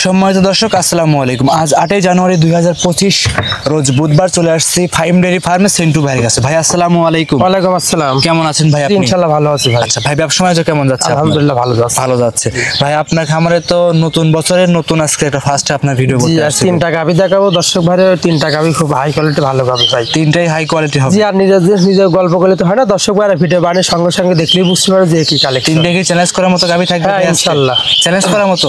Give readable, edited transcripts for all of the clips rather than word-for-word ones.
সম্মানিত দর্শক আসসালামু আলাইকুম। আজ 8 জানুয়ারি 2025 রোজ বুধবার চলে আসছি ফাইম ডেইরি ফার্মে সেন্টু ভাইয়ের কাছে। ভাই আসসালামু আলাইকুম। ওয়ালাইকুম আসসালাম। কেমন আছেন ভাই আপনি? ইনশাআল্লাহ ভালো আছি ভাই। আচ্ছা ভাই, ব্যবসা বাণিজ্য কেমন যাচ্ছে? আলহামদুলিল্লাহ ভালো যাচ্ছে। ভালো যাচ্ছে ভাই। আপনার খামারে তো নতুন বছরের নতুন আজকে একটা ফার্স্টে আপনার ভিডিও করতে আসছে। 3টা গাভী দেখাবো দর্শক ভাইরে। 3টা গাভী খুব হাই কোয়ালিটি ভালো গাভী ভাই। 3টাই হাই কোয়ালিটি হবে। জি, আর নিজের গল্প করলে তো হয় না, দর্শক ভাইরা ভিডিও বানিয়ে সঙ্গে সঙ্গে দেখলেই বুঝতে পারে যে কি কালেকশন। 3টা কি চ্যালেঞ্জ করার মতো গাভী থাকবে? হ্যাঁ ইনশাআল্লাহ চ্যালেঞ্জ করার মতো।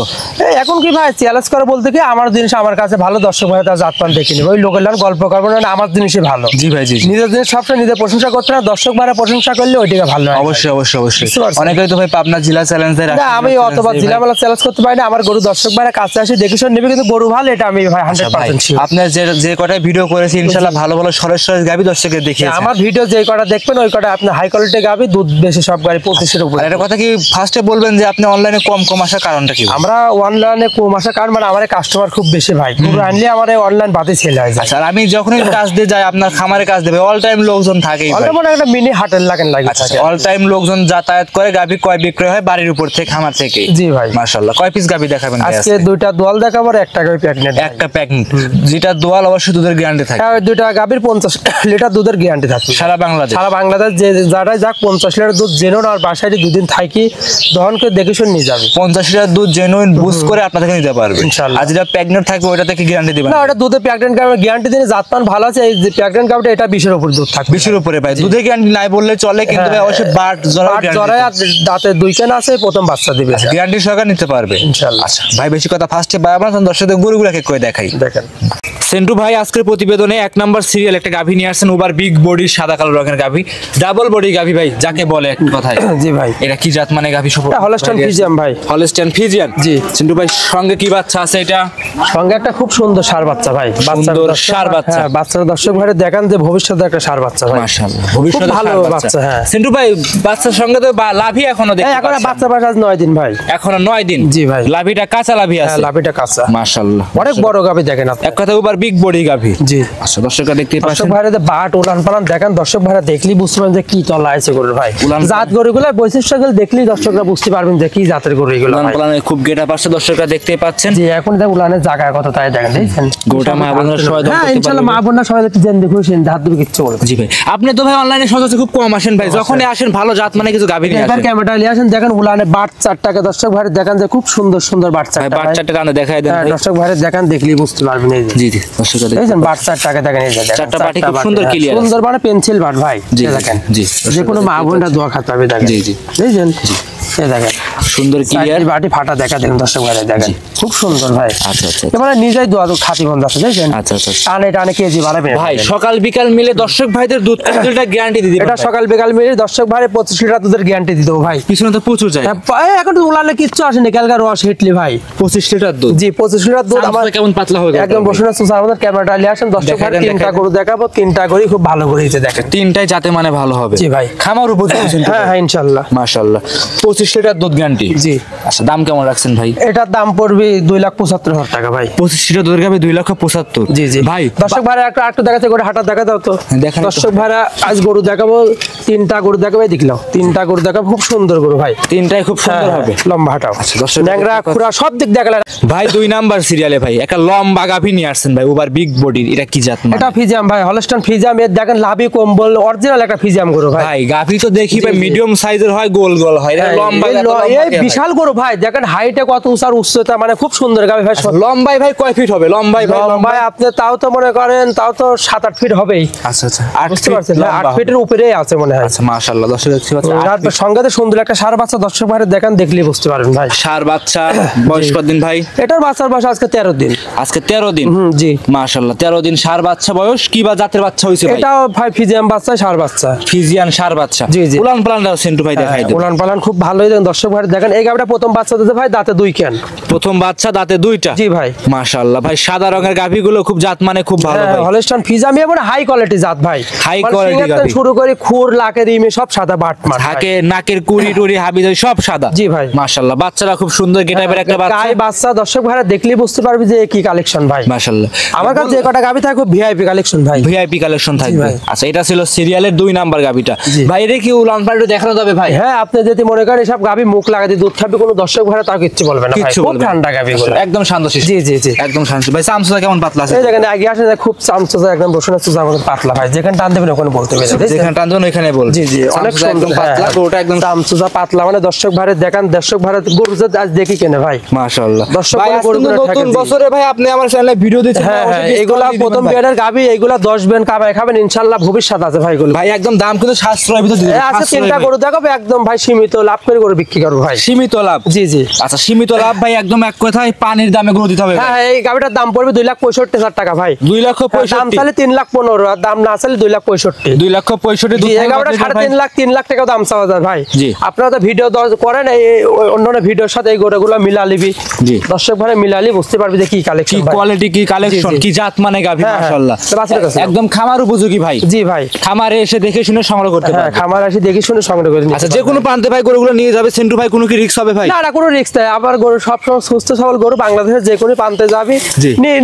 এখন কি ভাই চ্যালেঞ্জ করে বলতে কি, আমার জিনিস আমার কাছে ভালো, দর্শক ভাই তার জাতপান দেখে নিবে। ওই লোকের গল্প করবো না, আমার জিনিসই ভালো। জি ভাই জি। নিজের জিনিস সবসময় নিজে প্রশংসা করতে না, দর্শক ভাইরা প্রশংসা করলে ওইটাকে ভালো হয়। অবশ্যই অবশ্যই অবশ্যই। অনেকেই তো ভাই পাবনা জেলা চ্যালেঞ্জের না, আমি অতবার জেলা মেলা চ্যালেঞ্জ করতে পারি না। আমার গরু দর্শক ভাইরা কাছে আসে দেখে শুনে নেবে, কিন্তু গরু ভালো এটা আমি ভাই 100% শিওর। আপনার যে কটাই ভিডিও করেছি ইনশাআল্লাহ ভালো ভালো সরেস গাভী দর্শকদের দেখিয়েছি। আমার ভিডিও যে কটা দেখবেন ওই কটা আপনি হাই কোয়ালিটি গাভী, দুধ বেশি, সব গাড়ি 25-এর উপরে। এটা কথা কি ফার্স্টে বলবেন যে আপনি অনলাইনে কম আসার কারণটা কি? আমরা অনলাইনে কম আসার কারণ মানে আমার কাস্টমার খুব বেশি ভাই, পুরো আনলে আমার অনলাইন বাদে সেল হয়ে যায়। আচ্ছা, আর আমি যখনই কাজ দিয়ে যাই আপনার খামারে কাজ দেবে অল টাইম লোকজন থাকেই ভাই। মানে একটা মিনি হাটের লাগেন লাগে। আচ্ছা, অল টাইম লোকজন যাতায়াত করে, গাভী কয় বিক্রয় হয় বাড়ির উপর থেকে, খামার থেকে। জি ভাই মাশাআল্লাহ। কয় পিস গাভী দেখাবেন আজকে? 2টা দোয়াল দেখাবো আর একটা গাভী প্রেগন্যান্ট। একটা প্যাকেট, যেটা দোয়াল অবশ্যই দুধের গ্যারান্টি থাকে। হ্যাঁ, 2টা গাভীর 50 লিটার দুধের গ্যারান্টি থাকে সারা বাংলাদেশ। যে যারাই যাক 50 লিটার দুধ জেনুইন আর বাসায় দুদিন থাকি দহন করে দেখে শুনে নিয়ে যাবে। 50 লিটার দুধ জেনুইন বুঝ করে আপনার থেকে নিতে পারবে ইনশাআল্লাহ। আর যেটা প্রেগন্যান্ট থাকবে ওইটাতে কি গ্যারান্টি দিবেন? না, ওটা দুধে প্রেগন্যান্ট গাভীর গ্যারান্টি দিনে জাতমান ভালো আছে। এই যে প্রেগন্যান্ট গাভীটা এটা 20-এর উপরে দুধ থাকবে। 20-এর উপরে ভাই দুধে গ্যারান্টি নাই বললে চলে, কিন্তু ভাই অবশ্যই বাট জরায় আর দাঁতে 2 কান আছে, প্রথম বাচ্চা দিবে, গ্যারান্টি সহকারে নিতে পারবে ইনশাআল্লাহ। আচ্ছা ভাই, বেশি কথা ফার্স্টে ভাই আপনার দর্শকদের গরুগুলোকে কই দেখাই। দেখেন সেন্টু ভাই আজকের প্রতিবেদনে 1 নম্বর সিরিয়াল একটা গাভী নিয়ে আসছেন, ওভার বিগ বডি, সাদা কালো রঙের গাভী, ডাবল বডি গাভী ভাই যাকে বলে এক কথায়। জি ভাই। এটা কি জাত মানে গাভী? হলস্টাইন ফ্রিজিয়ান ভাই। Holstein Friesian. জি। সেন্টু ভাই সঙ্গে কি বাচ্চা আছে? এটা সঙ্গে একটা খুব সুন্দর ষাঁড় বাচ্চা ভাই। সুন্দর ষাঁড় বাচ্চা। হ্যাঁ, বাচ্চার দর্শক ভাইরে দেখান যে ভবিষ্যতে একটা ষাঁড় বাচ্চা ভাই। মাশাআল্লাহ, ভবিষ্যতে ভালো বাচ্চা। হ্যাঁ সেন্টু ভাই, বাচ্চার সঙ্গে তো লাভি এখনো দেখতে এখন বাচ্চা বয়স আজ 9 দিন ভাই। এখনো 9 দিন। জি ভাই। লাভিটা কাঁচা লাভি আছে। হ্যাঁ, লাভিটা কাঁচা। মাশাআল্লাহ, অনেক বড় গাভী দেখেন আপনি। এক কথা ওভার বিগ বডি গাভী। জি। আচ্ছা দর্শকরা দেখতে দর্শক পাচ্ছেন ভাইরা যে বাট উলান পালান দেখেন, দর্শক ভাইরা দেখলেই বুঝতে পারবেন যে কি তলা আছে গরুর ভাই। জাত গরুগুলোর বৈশিষ্ট্যগুলো দেখলেই দর্শকরা বুঝতে পারবেন যে কি জাতের গরু এগুলো। উলান পালানে খুব গেটআপ আছে, দর্শকরা দেখতে পাচ্ছেন। জি, এখন দেখ উলানের জায়গায় কত তাই দেখেন, দেখছেন গোটা মা বোনরা সবাই দেখতে পারবে। হ্যাঁ ইনশাআল্লাহ, মা বোনরা সবাই দেখতে জেন দেখুন, সেন হাত দিবে কিচ্ছু বলবে। জি ভাই, আপনি তো ভাই অনলাইনে সচরাচর খুব কম আসেন ভাই, যখনই আসেন ভালো জাত মানে কিছু গাভী নিয়ে আসেন। এবার ক্যামেরা নিয়ে আসেন, দেখেন উলানে বাট চারটাকে দর্শক ভাইরা দেখেন যে খুব সুন্দর সুন্দর বাট চারটা। বাট চারটা কানে দেখায় দেন ভাই। দর্শক ভাইরা দেখেন, দেখলেই বুঝতে পারবেন। এই যে জি জি দর্শকরা দেখেন বাট চারটাকে দেখেন, এই যে দেখেন চারটা বাটি খুব সুন্দর ক্লিয়ার, সুন্দর মানে পেন্সিল বাট ভাই। জি দেখেন জি, যে কোনো মা বোনরা দোয়া খাতে পারবে। দেখেন জি জি দেখেন, এই দেখেন সুন্দর ক্লিয়ার বাটি ফাটা দেখা দেন দর্শক ভাইরা দেখেন, খুব সুন্দর ভাই। আচ্ছা আচ্ছা এবারে নিজেই দোয়া খাতি বন্ধ আছে, দেখেন। আচ্ছা আচ্ছা টানে টানে কেজি বাড়াবে ভাই। সকাল বিকাল মিলে দর্শক ভাইদের দুধ লিটার গ্যারান্টি দিয়ে দিবেন। এটা সকাল বিকাল মিলে দর্শক ভাইরে 25 লিটার দুধের গ্যারান্টি দিয়ে দেবো ভাই। পিছনে তো প্রচুর যায়। এখন তো উলানে কিচ্ছু আসেনি, কালকার রস হিটলি ভাই। 25 লিটার দুধ। জি 25 লিটার দুধ। আমার কেমন পাতলা হয়ে গেল একদম বসুন সুসার আমাদের ক্যামেরাটা নিয়ে আসেন, দর্শক ভাই 3টা গরু দেখাবো, 3টা গরু খুব ভালো করে দেখেন। 3টাই যাতে মানে ভালো হবে। জি ভাই। খামার উপযোগী। হ্যাঁ হ্যাঁ ইনশাআল্লাহ। মাশাআল্লাহ, 25 লিটার দুধ গ্যারান্টি। জি। আচ্ছা দাম কেমন রাখছেন ভাই? এটার দাম পড়বে 2,75,000 টাকা ভাই। 25 লিটার দুধের গাবে 2,75,000। জি জি ভাই দর্শক ভাইরা একটু দেখাতে করে হাঁটা দেখা দাও তো। দেখেন দর্শক ভাইরা আজ গরু দেখাবো, 3টা গরু দেখাবো, দেখলাম 3টা গরু দেখাবো, খুব সুন্দর গরু ভাই। 3টাই খুব সুন্দর হবে। লম্বা হাঁটাও। আচ্ছা দর্শক ন্যাংরা খুরা সব দিক দেখালে ভাই। 2 নাম্বার সিরিয়ালে ভাই একটা লম্বা গাভী নিয়ে আসছেন ভাই, ওভার বিগ বডির। এটা কি জাত মানে? এটা ফিজিয়াম ভাই, হলস্টাইন ফিজিয়াম। এর দেখেন লাভি কম্বল অরিজিনাল একটা ফিজিয়াম গরু ভাই। ভাই গাভী তো দেখি ভাই মিডিয়াম সাইজের হয়, গোল গোল হয়। এটা লম্বা এই বিশাল গরু ভাই, দেখেন হাইটে কত উঁচার উচ্চতা, মানে খুব সুন্দর গাভী ভাই। লম্বাই ভাই কয় ফিট হবে? লম্বাই ভাই লম্বাই আপনি তাও তো মনে করেন তাও তো 7-8 ফিট হবেই। আচ্ছা আচ্ছা 8 বুঝতে ফিট পারছেন, 8 ফিটের উপরেই আছে মনে হয়। আচ্ছা মাশাআল্লাহ দর্শক দেখতে পাচ্ছেন। আর সঙ্গে সুন্দর একটা ষাঁড় বাচ্চা, দর্শক ভাই দেখেন, দেখলেই বুঝতে পারবেন ভাই। ষাঁড় বাচ্চা বয়স কতদিন ভাই? এটার বাচ্চার বয়স আজকে 13 দিন। আজকে 13 দিন। জি মাশাআল্লাহ 13 দিন ষাঁড় বাচ্চা বয়স। কি বা জাতের বাচ্চা হইছে ভাই? এটাও ভাই ফিজিয়াম বাচ্চা, ষাঁড় বাচ্চা, ফিজিয়ান ষাঁড় বাচ্চা। জি জি। উলান পালানটাও সেন্টু ভাই দেখাই দেন। উলান পালান খুব ভালোই দেখেন দর্শক ভাই দেখেন। এই গাভীটা প্রথম বাচ্চা দিতে ভাই, দাঁতে 2 কান। প্রথম বাচ্চা, দাঁতে 2টা। জি ভাই। মাশাআল্লাহ ভাই, সাদা রঙের গাভীগুলো খুব জাত মানে খুব ভালো ভাই। হলস্টাইন ফিজিয়াম এবং হাই কোয়ালিটি জাত ভাই। হাই কোয়ালিটি গাভী শুরু করে খুর লাকের ইমে সব সাদা বাট মার থাকে, নাকের কুড়ি টুড়ি হাবি সব সাদা। জি ভাই। মাশাআল্লাহ বাচ্চারা খুব সুন্দর গেটাপের একটা বাচ্চা। গাই বাচ্চা দর্শক ভাইরা দেখলেই বুঝতে পারবে যে কি কালেকশন ভাই। মাশাআল্লাহ আমার কাছে যে কটা গাভী থাকবে ভিআইপি কালেকশন ভাই। ভিআইপি কালেকশন থাকবে। আচ্ছা এটা ছিল সিরিয়ালের 2 নাম্বার গাভীটা ভাই। এটা কি উলান পাল্টে দেখানো যাবে ভাই? হ্যাঁ আপনি যদি মনে করেন এসব গাভী মুখ লাগাতে দুধ খাবে কোনো দর্শক ভাড়া তার কিচ্ছু বলবে না ভাই, খুব ঠান্ডা গাভীগুলো, একদম শান্তশিষ্ট। জি জি জি, একদম শান্ত। ভাই চামচা কেমন পাতলা আছে? এই দেখেন আগে আসে খুব চামচা একদম রসুনের চুজা মতো পাতলা ভাই, যেখানে টান দেবেন ওখানে বলতে হবে, যেখানে টান দেবেন ওখানে বল। জি জি, অনেক একদম পাতলা, গরুটা একদম চামচা পাতলা, মানে দর্শক ভাড়া দেখান, দর্শক ভাড়া গরু আজ দেখি কেনে ভাই মাশাআল্লাহ। দর্শক ভাই নতুন বছরে ভাই আপনি আমার চ্যানেলে ভিডিও দিচ্ছেন, হ্যাঁ হ্যাঁ, এগুলা প্রথম বিয়ারের গাভী, এগুলা 10 বেন কামাই খাবেন ইনশাআল্লাহ, ভবিষ্যৎ আছে ভাই এগুলো। ভাই একদম দাম কিন্তু সাশ্রয়ের ভিতর দিবেন, আছে তিনটা গরু দেখাবো একদম ভাই সীমিত লাভ করে গরু বিক্রি করব ভাই, সীমিত লাভ। জি জি, আচ্ছা সীমিত লাভ ভাই, একদম এক কথায় পানির দামে গরু দিতে হবে। হ্যাঁ এই গাভীটার দাম পড়বে 2,65,000 টাকা ভাই, 2,65,000, দাম চাইলে 3,15,000 আর দাম না চাইলে 2,65,000। 2,65,000 জি, এই গাভীটা 3.5 লাখ টাকা দাম চাওয়া যায় ভাই। জি, আপনারা তো ভিডিও করেন, এই অন্যান্য ভিডিওর সাথে এই গরুগুলো মিলালিবি, জি দর্শক ভাই মিলালি বুঝতে পারবি যে কি কালেকশন, কি কোয়ালিটি, কি কালেকশন, কি জাত মানে গাভী মাশাআল্লাহ, একদম খামার উপযোগী ভাই। জি ভাই, খামারে এসে দেখে শুনে সংগ্রহ করতে পারবে। হ্যাঁ খামার এসে দেখে শুনে সংগ্রহ করে নিতে। আচ্ছা যে কোনো প্রান্তে ভাই গরুগুলো নিয়ে যাবে সেন্টু ভাই, কোনো কি রিস্ক হবে ভাই? না না, কোনো রিস্ক নাই, আবার গরু সবসময় সুস্থ সবল গরু, বাংলাদেশের যে কোনো প্রান্তে যাবি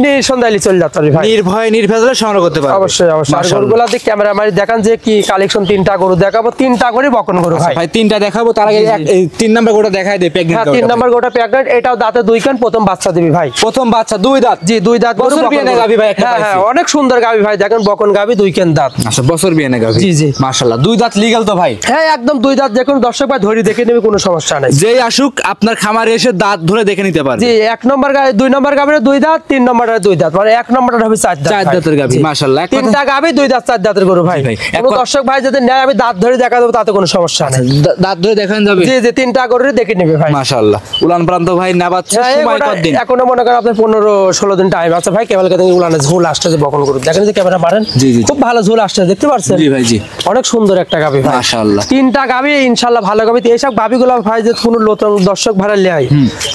নিঃসন্দেহে চলে যেতে পারবি ভাই, নির্ভয়ে নির্ভেজালে সংগ্রহ করতে পারবে। অবশ্যই অবশ্যই। আর গরুগুলা দিয়ে ক্যামেরা মারি দেখান যে কি কালেকশন, তিনটা গরু দেখাবো, তিনটা করে বকন গরু ভাই। ভাই তিনটা দেখাবো, তার আগে এই 3 নাম্বার গরুটা দেখাই দেই, প্রেগন্যান্ট। হ্যাঁ 3 নাম্বার গরুটা প্রেগন্যান্ট, এটাও দাঁতে 2 কান, প্রথম বাচ্চা দিবি ভাই, প্রথম বাচ্চা 2 দাঁত। জি 2 দাঁত গরু, বছর বিয়ানে গাভী ভাই একটা হ্যাঁ পাইছি। হ্যাঁ, অনেক সুন্দর গাভী ভাই, দেখেন বকন গাভী 2 কান দাঁত। আচ্ছা বছর বিয়ানে গাভী, জি জি মাশাআল্লাহ। 2 দাঁত লিগ্যাল তো ভাই? হ্যাঁ একদম 2 দাঁত, যে কোনো দর্শক ভাই ধরে দেখে নেবে, কোনো সমস্যা নাই। যেই আসুক আপনার খামারে এসে দাঁত ধরে দেখে নিতে পারবে। জি 1 নম্বর গাভী, 2 নম্বর গাভীর 2 দাঁত, 3 নম্বরের 2 দাঁত, মানে 1 নম্বরটা হবে 4 দাঁত, 4 দাঁতের গাভী মাশাআল্লাহ। তিনটা গাভী 2 দাঁত 4 দাঁতের গরু ভাই। কোনো দর্শক ভাই যদি নেয় আমি দাঁত ধরে দেখা দেবো, তাতে কোনো সমস্যা নাই, দাঁত ধরে দেখান যাবে। জি জি, তিনটা গরু দেখে নেবে ভাই মাশাআল্লাহ। উলান প্রান্ত ভাই নেবাচ্ছে সময় কতদিন? এখনো মনে করেন আপনার 15-16 দিন টাইম আছে ভাই, কেবল কেন উলানে ঝোল আসছে যে বকন গরু, দেখেন যে ক্যামেরা মারেন, জি জি, খুব ভালো ঝোল আসছে, দেখতে পাচ্ছেন? জি ভাই জি, অনেক সুন্দর একটা গাভী ভাই মাশাআল্লাহ। তিনটা গাভী ইনশাআল্লাহ ভালো গাভী। এইসব গাভীগুলো ভাই যে কোনো নতুন দর্শক ভাড়া লেয়,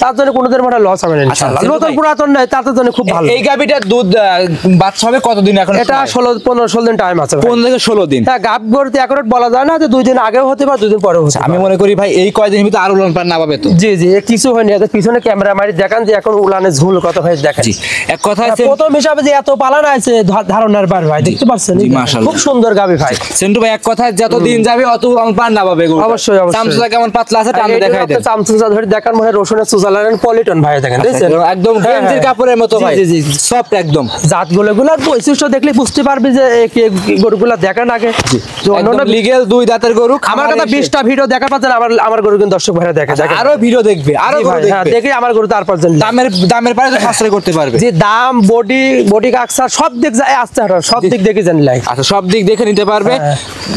তার জন্য কোনোদের মানে লস হবে না ইনশাআল্লাহ, নতুন পুরাতন নাই, তার জন্য খুব ভালো। এই গাভীটার দুধ বাচ্চা হবে কতদিন এখন? এটা 15-16 দিন টাইম আছে ভাই, 15 থেকে 16 দিন। হ্যাঁ গাভ গরুতে একরেট বলা যায় না যে 2 দিন আগেও হতে পারে 2 দিন পরেও হতে পারে। আমি মনে করি ভাই এই কয়দিনের ভিতরে আরো উলান পার না পাবে তো। জি জি, কিছু হয়নি, এদের পিছনে ক্যামেরা মারি দেখান যে এখন উলানে ঝুল কত ভাই দেখেন। জি এক কথা আছে, প্রথম হিসাবে যে এত পালান আছে ধারণার বার ভাই, দেখতে পাচ্ছেন মাশাআল্লাহ খুব সুন্দর গাভী ভাই। সেন্টু ভাই এক কথা, যত দিন যাবে অত উলান পার না পাবে গরু। অবশ্যই অবশ্যই। চামচা কেমন পাতলা আছে টান দেখাই দেন। চামচা ধরে দেখান, মানে রসুনের সুজালান পলিটন ভাই দেখেন, দেখছেন একদম গেঞ্জির কাপড়ের মতো ভাই, জি জি, সফট একদম। জাতগুলোর বৈশিষ্ট্য দেখলে বুঝতে পারবি যে এই গরুগুলা দেখান আগে, একদম লিগ্যাল 2 দাঁতের গরু। আমার কথা 20টা ভিডিও দেখা পাচ্ছেন, আমার গরু কিন্তু দর্শক ভাইরা দেখে দেখে আরো ভিডিও দেখবে, আরো গরু হ্যাঁ দেখবে, দেখে আমার গরু তারপর দামের পারে তো সাশ্রয় করতে পারবে। যে দাম বডি কাকসা সব দিক যায় আসছে, সব দিক দেখে জানলাই। আচ্ছা সব দিক দেখে নিতে পারবে।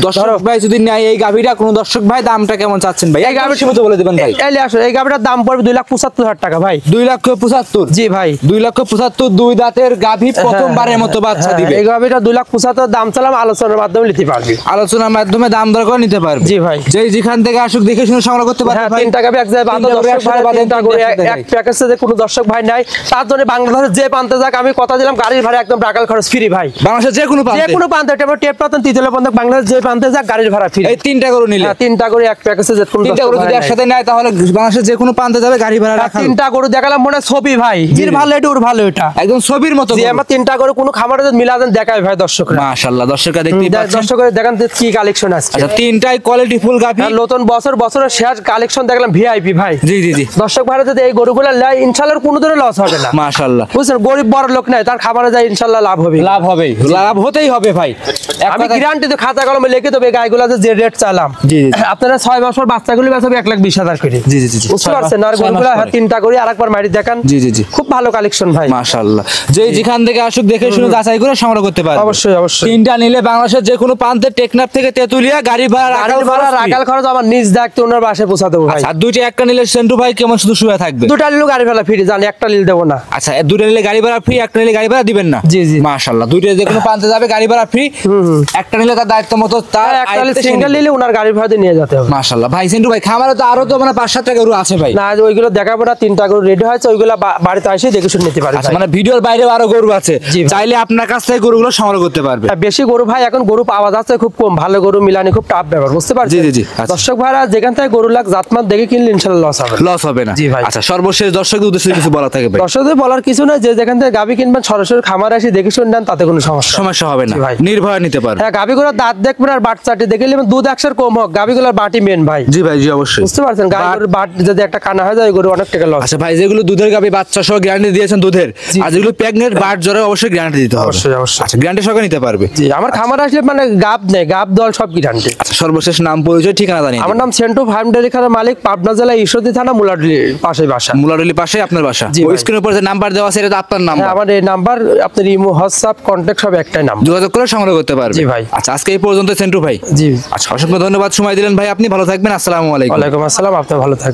দর্শক ভাই যদি নেয় এই গাভীটা, কোন দর্শক ভাই দামটা কেমন চাচ্ছেন ভাই? এই গাভীর সীমিত বলে দিবেন ভাই। এই আসলে এই গাভীটার দাম পড়বে 2,75,000 টাকা ভাই। 2,75,000? জি ভাই 2,75,000 2 দাঁতের গাভী, প্রথমবারের মতো বাচ্চা দিবে। এই গাভীটা 2,75,000 দাম চালাম, আলোচনার মাধ্যমে নিতে পারবি, আলোচনার মাধ্যমে দাম দর করে নিতে পারবে। জি ভাই, যেই যেখান থেকে আসুক দেখে শুনে সংগ্রহ করতে পারবে ভাই। 3 টাকা এক জায়গায় বাঁধা, দর্শক ভাই 3 টাকা করে এক প্যাকেজে যে কোনো দর্শক ভাই নাই, তার জন্য বাংলাদেশের যে প্রান্তে যাক আমি কথা দিলাম গাড়ির ভাড়া একদম রাখাল খরচ ফ্রি ভাই। বাংলাদেশের যে কোনো প্রান্তে টেপ পাতন তিতলে পর্যন্ত বাংলাদেশ যে প্রান্তে যাক গাড়ির ভাড়া ফ্রি। এই 3টা গরু নিলে? 3টা করে এক প্যাকেজে যে কোনো 3টা গরু যদি একসাথে নেয় তাহলে বাংলাদেশের যে কোনো প্রান্তে যাবে গাড়ি ভাড়া রাখা। 3টা গরু দেখালাম মনে ছবি ভাই, এর ভালো এটা ওর ভালো এটা, একদম ছবির মতো। যে আমরা 3টা গরু কোনো খামারে মিলাদেন দেখায় ভাই দর্শকরা। মাশাআল্লাহ দর্শকরা দেখতেই পাচ্ছেন, দর্শকরা দেখেন কি কালেকশন আছে। আচ্ছা 3টাই কোয়ালিটি ফুল গাভী, নতুন বছরের শেষ কালেকশন দেখলাম ভিআইপি ভাই। জি জি জি, দর্শক ভাই যদি এই গরুগুলো নেয় ইনশাআল্লাহ কোনো ধরনের লস হবে না। মাশাআল্লাহ বুঝছেন, গরিব বড় লোক নাই, তার খাবারে যায় ইনশাআল্লাহ লাভ হবে, লাভ হবে, লাভ হতেই হবে ভাই। আমি গ্যারান্টি তো খাতা কলমে লিখে দেব, গায়গুলো যে রেট চালাম জি জি, আপনারা 6 বছর বাচ্চাগুলো বেচবে 1,20,000 করে। জি জি জি, বুঝতে পারছেন? আর গরুগুলো 3টা করে আরেকবার মারি দেখান। জি জি জি, খুব ভালো কালেকশন ভাই মাশাআল্লাহ। যেখান থেকে আসুক দেখে শুনে যাচাই করে সংগ্রহ করতে পারবে। অবশ্যই অবশ্যই। 3টা নিলে বাংলাদেশের যে কোনো প্রান্তে, টেকনাফ থেকে তেতুলিয়া, গাড়ি ভাড়া রাখাল খরচ আমার নিজ দায়িত্ব ওনার বাসায় পৌঁছা দেবো ভাই। আর 2টা একটা নিলে সেন্টু ভাই কেমন শুধু শুয়ে থাকবে? 2টা নিলে গাড়ি ভাড়া ফ্রি, জানি একটা নিলে দেবো না। আচ্ছা 2টা নিলে গাড়ি ভাড়া ফ্রি, একটা নিলে গাড়ি ভাড়া দিবেন না? জি জি, মাশাআল্লাহ। 2টা যে কোনো প্রান্তে যাবে গাড়ি ভাড়া ফ্রি, একটা নিলে তার দায়িত্ব মতো, তার একটা সিঙ্গেল নিলে ওনার গাড়ি ভাড়া দিয়ে নিয়ে যেতে হবে। মাশাআল্লাহ। ভাই সেন্টু ভাই খামারে তো আরো তো মানে 5-7টা গরু আছে ভাই। না ওইগুলো দেখাবো না, 3টা গরু রেডি হয়েছে, ওইগুলো বাড়িতে এসে দেখে শুনে নিতে পারি। আচ্ছা মানে ভিডিওর বাইরেও আরো গরু আছে, চাইলে আপনার কাছ থেকে গরুগুলো সংগ্রহ করতে পারবে। বেশি গরু ভাই এখন গরু পাওয়া যাচ্ছে খুব কম, ভালো গরু মিলানি খুব টাফ ব্যাপার, বুঝতে পারছেন? জি জি জি, দর্শক ভাইরা যেখান থেকে গরু লাগ জাতমান দেখে কিনলে ইনশাআল্লাহ লস হবে না। জি ভাই। আচ্ছা সর্বশেষ দর্শকদের উদ্দেশ্যে কিছু বলা থাকে ভাই? দর্শকদের বলার কিছু না, যে যেখান থেকে গাভী কিনবেন সরাসরি খামারে এসে দেখে শুনে নেন, তাতে কোনো সমস্যা হবে না, নির্ভয় নিতে পারবে। হ্যাঁ গাভীগুলোর দাঁত দেখবেন আর বাট চাটি দেখে নেবেন, দুধ 100 কম হোক, গাভীগুলোর বাটি মেন ভাই। জি ভাই। ভাই জি অবশ্যই বুঝতে পারছেন, গাই গরুর বাট যদি একটা কানা হয়ে যায় গরু অনেক টাকা লস। আচ্ছা ভাই, যেগুলো দুধের গাভী বাচ্চা সহ গ্যারান্টি দিয়েছেন দুধের, আর যেগুলো প্রেগনেন্ট বাট জ্বরে অবশ্যই গ্যারান্টি দিতে হবে। অবশ্যই অবশ্যই। আচ্ছা, গ্যারান্টি সহকারে নিতে পারবে। জি, আমার খামার আসলে মানে গাব নেই, গাব দল সব গ্যারান্টি। আচ্ছা, সর্বশেষ নাম পরিচয় ঠিকানা জানিয়ে আমার নাম সেন্টু ফার্ম ডেয়ারি খামার মালিক, পাবনা জেলা ঈশ্বরদী থানা মুলাডলি পাশে বাসা। মুলাডলির পাশে আপনার বাসা। জি ওই ভাই। স্ক্রিনের উপর যে নাম্বার দেওয়া আছে এটা তো আপনার নাম্বার। আমার এই নাম্বার, আপনার ইমো হোয়াটসঅ্যাপ কন্ট্যাক্ট সব একটাই নাম্বার, যোগাযোগ করে সংগ্রহ করতে পারবে। জি ভাই। আচ্ছা, আজকে এই পর্যন্ত সেন্টু ভাই। জি। আচ্ছা, অসংখ্য ধন্যবাদ সময় দিলেন ভাই, আপনি ভালো থাকবেন। আসসালামু আলাইকুম। ওয়ালাইকুম আসসালাম, আপনি ভালো থাকবেন।